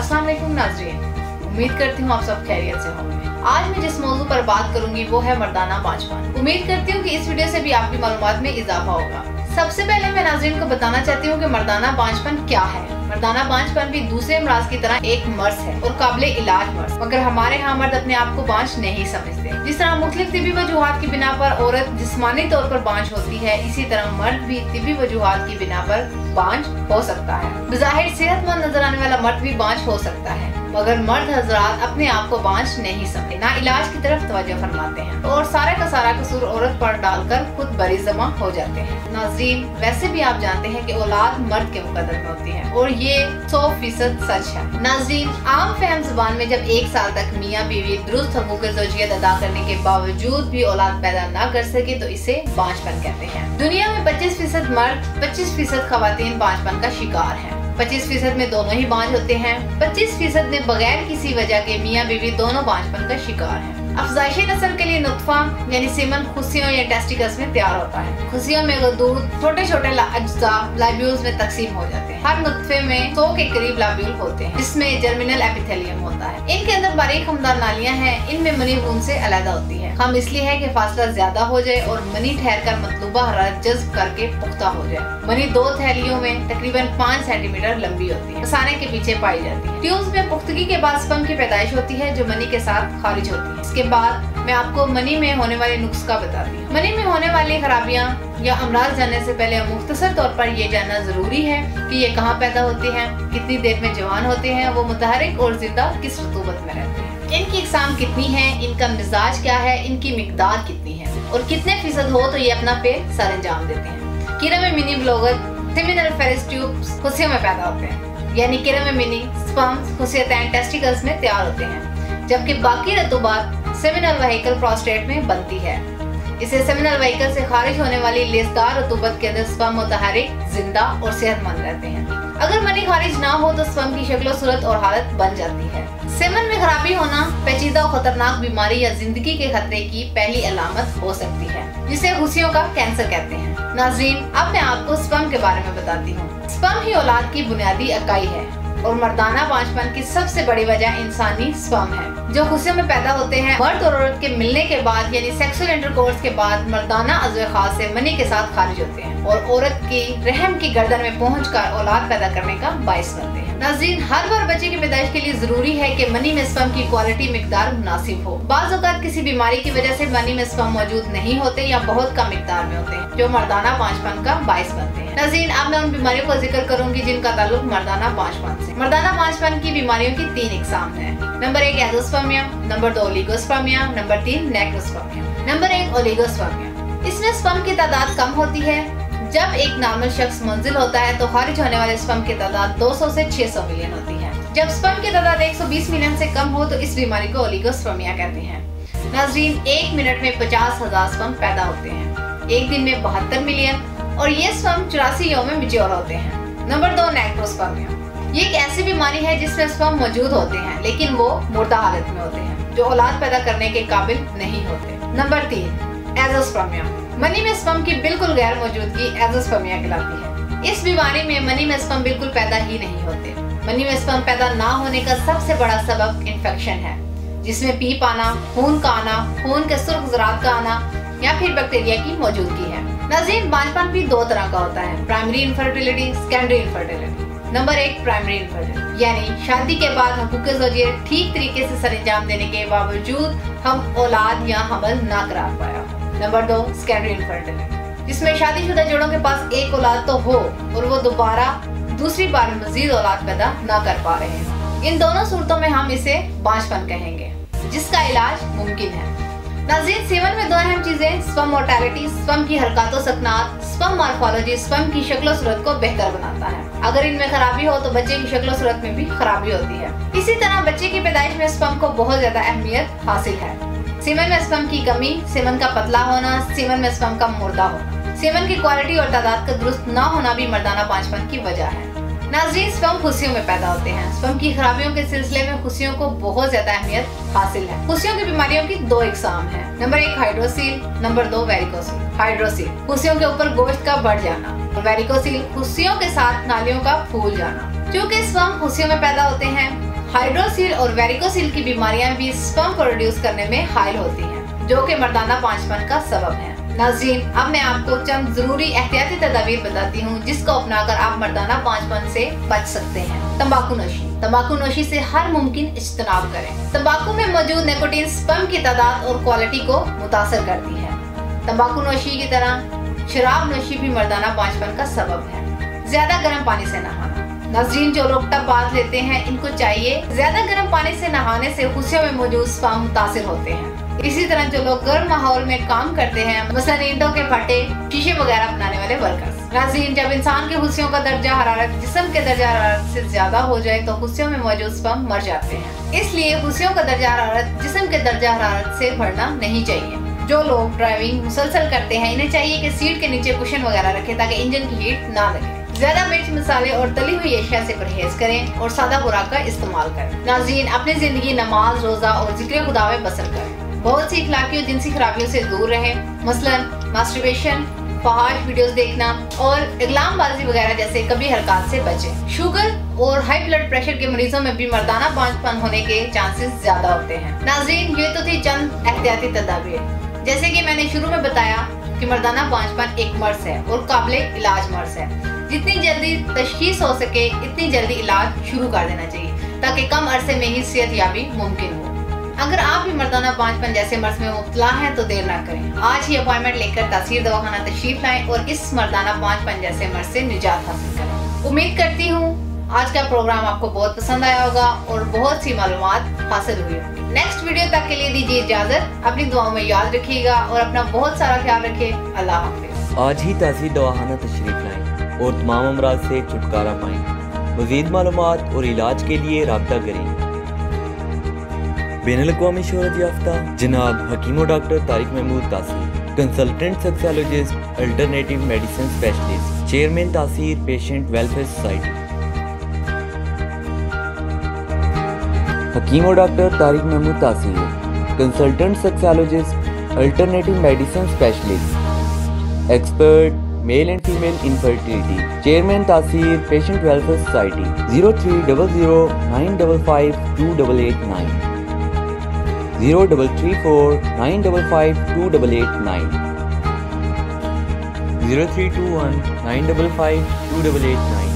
अस्सलाम वालेकुम नाज़रीन, उम्मीद करती हूँ आप सब खैरियत से होंगे। आज मैं जिस मौजू पर बात करूंगी वो है मर्दाना बांझपन। उम्मीद करती हूँ कि इस वीडियो से भी आपकी मालूमात में इजाफा होगा। सबसे पहले मैं नाज़रीन को बताना चाहती हूँ कि मर्दाना बांझपन क्या है। मर्दाना बांझपन भी दूसरे अमराज की तरह एक मर्ज है और काबिले इलाज मर्ज, मगर हमारे यहाँ मर्द अपने आप को बांझ नहीं समझते। जिस तरह मुख्तलिफ तिब्बी वजूहात की बिना पर औरत जिस्मानी तौर पर बांझ होती है, इसी तरह मर्द भी तिब्बी वजूहात की बिना पर बांझ हो सकता है। बज़ाहिर सेहतमंद नजर आने वाला मर्द भी बांझ हो सकता है, मगर मर्द हजरात अपने आप को बांझ नहीं समझते, ना इलाज की तरफ तवज्जो फरमाते हैं और सारा का सारा कसूर औरत पर डालकर खुद बरी जमा हो जाते हैं। नाज़रीन, वैसे भी आप जानते हैं कि औलाद मर्द के मुकद्दर में होती है और ये 100% सच है। नाज़रीन, आम फहम जुबान में जब 1 साल तक मियाँ बीवी दुरुस्त हुकूक ज़ौजियत अदा करने के बावजूद भी औलाद पैदा न कर सके तो इसे बांझपन कहते हैं। दुनिया में 25% मर्द 25% खवातीन बांझपन का शिकार है। 25% में दोनों ही बांझ होते हैं। 25% में बगैर किसी वजह के मियाँ बीवी दोनों बांझपन का शिकार हैं। अफजाइशी नस्ल के लिए नुत्फा यानी सीमन खुशियों या टेस्टिकल्स में तैयार होता है। खुशियों में दूध छोटे छोटे अज्जा लाइब्यूल्स में तकसीम हो जाते हैं। हर नुत्फे में 100 के करीब लाइब्यूल होते हैं, जिसमें जर्मिनल एपिथेलियम होता है। इनके अंदर बारीक हमदार नालियां हैं। इनमें मनी खून से अलग होती है। हम इसलिए है कि फासला ज्यादा हो जाए और मनी ठहर कर मतलूबा हरारत जज्ब करके पुख्ता हो जाए। मनी 2 थैलियों में तकरीबन 5 सेंटीमीटर लंबी होती है, फसाने के पीछे पाई जाती है। ट्यूब्स में पुख्तगी के बाद स्पर्म की पैदाइश होती है जो मनी के साथ खारिज होती है। इसके बाद मैं आपको मनी में होने वाले नुस्खा बताती हूँ। मनी में होने वाली खराबियाँ या अमराज जानने से पहले मुख्तसर तौर पर ये जानना जरूरी है कि ये कहाँ पैदा होते हैं, कितनी देर में जवान होते हैं, वो मुतहरिक और जिंदा किस रतूबत में रहते हैं, इनकी इकसाम कितनी है, इनका मिजाज क्या है, इनकी मिकदार कितनी है और कितने फीसद हो तो ये अपना पेट सर अंजाम देते हैं। कीड़ा में मिनी ब्लोगत सेमिनल फेरिस ट्यूब्स खुशियों में पैदा होते हैं, यानी कीड़ा में मिनी स्पर्म्स खुशियतें टेस्टिकल्स में तैयार होते हैं, जबकि बाकी रतूबात सेमिनल व्हीकल प्रोस्टेट में बनती है। इसे सेमिनल व्हीकल से खारिज होने वाली लेसदार रतूबत के अंदर स्पर्म मुतहरिक, जिंदा और सेहतमंद रहते हैं। अगर मनी खारिज ना हो तो स्पर्म की शक्ल सूरत और हालत बन जाती है। सेमन में खराबी होना पेचीदा और खतरनाक बीमारी या जिंदगी के खतरे की पहली अलामत हो सकती है, जिसे खुशियों का कैंसर कहते हैं। नाज़रीन, अब मैं आपको स्पर्म के बारे में बताती हूँ। स्पर्म ही औलाद की बुनियादी इकाई है और मर्दाना बांझपन की सबसे बड़ी वजह इंसानी स्पर्म है, जो खुशियों में पैदा होते हैं। मर्द और औरत के मिलने के बाद यानी सेक्सुअल इंटरकोर्स के बाद मर्दाना अज़्वे खास से मनी के साथ खारिज होते हैं और औरत की रहम की गर्दन में पहुंचकर औलाद पैदा करने का बाइस बनते हैं। नाज़रीन, हर बार बच्चे की पैदाइश के लिए जरूरी है कि मनी में स्पर्म की क्वालिटी मिकदार मुनासिब हो। बाज़ औक़ात किसी बीमारी की वजह से मनी में स्पर्म मौजूद नहीं होते या बहुत कम मिकदार में होते हैं, जो मर्दाना बांझपन का बाइस बनते हैं। नाज़रीन, अब मैं उन बीमारियों का जिक्र करूंगी जिनका ताल्लुक मर्दाना बांझपन से। मर्दाना बांझपन की बीमारियों की 3 इकसाम है। Number 1 azoospermia, number 2 oligospermia, number 3 necrospermia. Number 1 oligospermia. इसमें स्पर्म की तादाद कम होती है। जब एक नॉर्मल शख्स मुंजिल होता है तो खारिज होने वाले स्पर्म की तादाद 200 से 600 मिलियन होती है। जब स्पर्म की तादाद 120 मिलियन से कम हो तो इस बीमारी को ओलिगोस्पर्मिया कहते हैं। नाज़रीन, 1 मिनट में 50,000 स्पर्म पैदा होते हैं, एक दिन में 72 मिलियन और ये स्पर्म 84 यौम में मैच्योर होते हैं। नंबर 2 नेक्रोस्पर्मिया। ये एक ऐसी बीमारी है जिसमें स्पर्म मौजूद होते हैं लेकिन वो मुर्दा हालत में होते हैं, जो औलाद पैदा करने के काबिल नहीं होते। Number 3 azoospermia. मनी में स्पर्म की बिल्कुल गैर मौजूदगी एज़ोस्पर्मिया कहलाती है। इस बीमारी में मनी में स्पर्म बिल्कुल पैदा ही नहीं होते। मनी में स्पर्म पैदा ना होने का सबसे बड़ा सबब इन्फेक्शन है, जिसमें पीप आना, खून का आना, खून के सुर्ख ज़रात का आना या फिर बैक्टीरिया की मौजूदगी है। नाज़रीन, बांझपन भी 2 तरह का होता है, primary infertility, secondary infertility. Number 1 primary infertility, यानी शादी के बाद हुकूक ज़ौजियत ठीक तरीके से सरअंजाम देने के बावजूद हम औलाद या हमल ना करा पाया। नंबर 2 सेकेंडरी इनफर्टिलिटी, जिसमें शादीशुदा जोड़ों के पास एक औलाद तो हो और वो दोबारा दूसरी बार मजीद औलाद पैदा ना कर पा रहे हैं। इन दोनों सूरतों में हम इसे बांझपन कहेंगे, जिसका इलाज मुमकिन है। नाज़रीन, सेवन में 2 अहम चीजें स्पर्म मोर्टेलिटी, स्पर्म की हरकत सकनात, स्पर्म मॉर्फोलॉजी स्पर्म की शक्ल सूरत को बेहतर बनाता है। अगर इनमें खराबी हो तो बच्चे की शक्ल सूरत में भी खराबी होती है। इसी तरह बच्चे की पैदाइश में स्पर्म को बहुत ज्यादा अहमियत हासिल है। सीमन में स्पर्म की कमी, सीमन का पतला होना, सीमन में स्पर्म का मुर्दा होना, सीमन की क्वालिटी और तादाद का दुरुस्त न होना भी मर्दाना बांझपन की वजह है। नाज़रीन, स्पर्म खुशियों में पैदा होते हैं। स्पर्म की खराबियों के सिलसिले में खुशियों को बहुत ज्यादा अहमियत हासिल है। खुशियों की बीमारियों की 2 इकसाम है। Number 1 hydrocele, number 2 varicocele. Hydrocele खुशियों के ऊपर गोश्त का बढ़ जाना और वेरिकोसील खुशियों के साथ नालियों का फूल जाना। क्योंकि स्पर्म हुस्सियों में पैदा होते हैं। हाइड्रोसील और वेरिकोसील की बीमारियां भी स्पर्म प्रोड्यूस करने में हाइल होती हैं, जो कि मर्दाना पांचपन का सबब है। नाज़रीन, अब मैं आपको चंद जरूरी एहतियाती तदाबीर बताती हूँ जिसको अपनाकर आप मर्दाना पांचपन से बच सकते हैं। तंबाकू नोशी। तंबाकू नोशी से हर मुमकिन इज्तनाब करें। तंबाकू में मौजूद निकोटीन स्पर्म की तादाद और क्वालिटी को मुतासर करती है। तंबाकू नोशी की तरह शराब नोशी भी मर्दाना पांचपन का सबब है। ज्यादा गर्म पानी से नहाना। नाज़रीन, जो लोग टब बाथ लेते हैं, इनको चाहिए ज्यादा गर्म पानी से नहाने से हुस्सियों में मौजूद स्पर्म मुतासिर होते हैं। इसी तरह जो लोग गर्म माहौल में काम करते हैं, मसलन ईंटों के फटे, शीशे वगैरह बनाने वाले वर्कर्स। नाज़रीन, जब इंसान के हुस्सियों का दर्जा हरारत जिस्म के दर्जा हरारत से ज्यादा हो जाए तो हुस्सियों में मौजूद स्पर्म मर जाते हैं। इसलिए हुस्सियों का दर्जा हरारत जिस्म के दर्जा हरारत से बढ़ना नहीं चाहिए। जो लोग ड्राइविंग मुसलसल करते हैं, इन्हें चाहिए कि सीट के नीचे कुशन वगैरह रखें ताकि इंजन की हीट ना लगे। ज्यादा मिर्च मसाले और तली हुई अशिया से परहेज करें और सादा खुराक का इस्तेमाल करें। नाज़रीन, अपनी जिंदगी नमाज, रोजा और जिक्र खुदा में बसर करें। बहुत सी इखलाकी और जिनसी खराबियों से दूर रहें, मसलन मास्टरबेशन, फहाश वीडियोस देखना और इगलामबाजी वगैरह जैसे कभी हरकत से बचें। शुगर और हाई ब्लड प्रेशर के मरीजों में भी मर्दाना पांचपन होने के चांसेस ज्यादा होते हैं। नाज़रीन, ये तो थी चंद एहतियाती तदाबीर। जैसे कि मैंने शुरू में बताया कि मर्दाना पांचपन एक मर्ज है और काबिले इलाज मर्ज है। जितनी जल्दी तशखीस हो सके इतनी जल्दी इलाज शुरू कर देना चाहिए ताकि कम अरसे में ही सेहतयाबी मुमकिन हो। अगर आप भी मर्दाना पांचपन जैसे मर्ज में मुब्तला हैं तो देर ना करें, आज ही अपॉइंटमेंट लेकर तासीर दवाखाना तशरीफ लाएं और इस मर्दाना पांचपन जैसे मर्ज से निजात हासिल करें। उम्मीद करती हूँ आज का प्रोग्राम आपको बहुत पसंद आया होगा और बहुत सी मालूमात हासिल हुई होगी। नेक्स्ट वीडियो तक के लिए दीजिए इजाजत। अपनी दुआओं में याद रखिएगा और अपना बहुत सारा ख्याल रखिए। अल्लाह हाफिज। आज ही तासीर दवाखाना तशरीफ लाएं और तमाम अमराज से छुटकारा पाएं। मज़ीद मालूमात और इलाज के लिए राब्ता करें। बैनुल-अक़वामी शोहरत याफ्ता जनाब हकीम और डॉक्टर तारिक महमूद तासीर, consultant sexologist, alternative medicine specialist, chairman तासीर पेशेंट वेलफेयर सोसाइटी। हकीम और डॉक्टर तारिक महमूद तासीर, consultant sexologist, alternative medicine specialist, expert male and female infertility, chairman तासीर पेशेंट वेलफेयर सोसाइटी। 0300955289 0334955289 0321955289।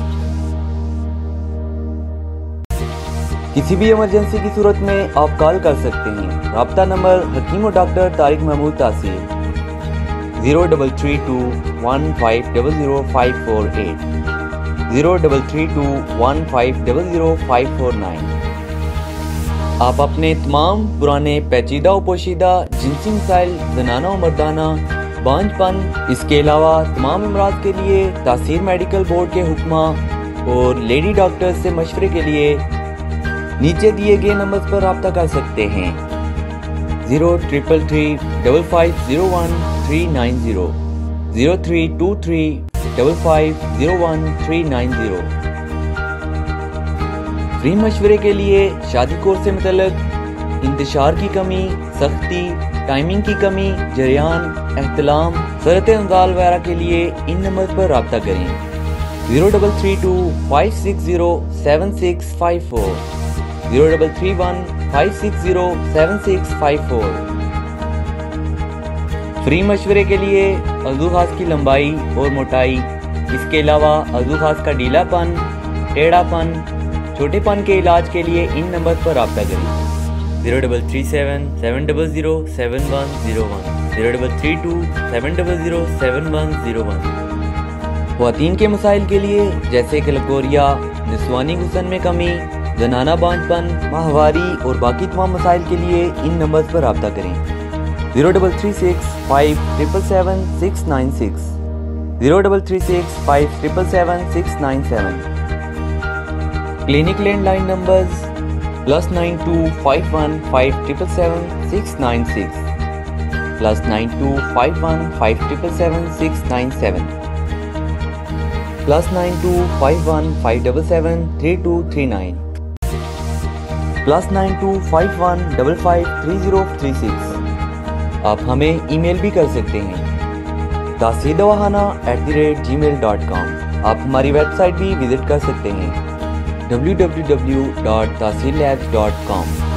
किसी भी इमरजेंसी की सूरत में आप कॉल कर सकते हैं। राब्ता नंबर हकीम और डॉक्टर तारिक महमूद तासीर 0331500548 033215000549। आप अपने तमाम पुराने पेचीदा और पोशीदा जिनसी मसाइल, ज़नाना और मर्दाना बांझपन, इसके अलावा तमाम अमराज के लिए तासीर मेडिकल बोर्ड के हुक्मा और लेडी डॉक्टर्स से मशवरे के लिए नीचे दिए गए नंबर पर रब्ता कर सकते हैं। 03335501 03235501 फ्री मशवरे के लिए शादी कोर्स से मुतल्लिक इंतशार की कमी, सख्ती, टाइमिंग की कमी, जरियान, एहतलाम, सरत अंजाल वगैरह के लिए इन नंबर पर रब्ता करें। 0332560764 0331560764। फ्री मशवरे के लिए अज़ू खास की लंबाई और मोटाई, इसके अलावा अज़ू खास का ढीलापन, टेढ़ापन, छोटेपन के इलाज के लिए इन नंबर पर रब्ता करें। 0337007101 0332707101। ख़वातीन के मसाइल के लिए जैसे कि लकोरिया, निस्वानी गुस्सन में कमी, ज़नाना बांझपन, माहवारी और बाकी तमाम मसाइल के लिए इन नंबर पर रब्ता करें। 0336577696 0336577697। Clinic landline numbers +9251577696 +9251577697 +9251577323 +9251553036। आप हमें ईमेल भी कर सकते हैं taseerdawahana@gmail.com। आप हमारी वेबसाइट भी विजिट कर सकते हैं www.tasirlabs.com।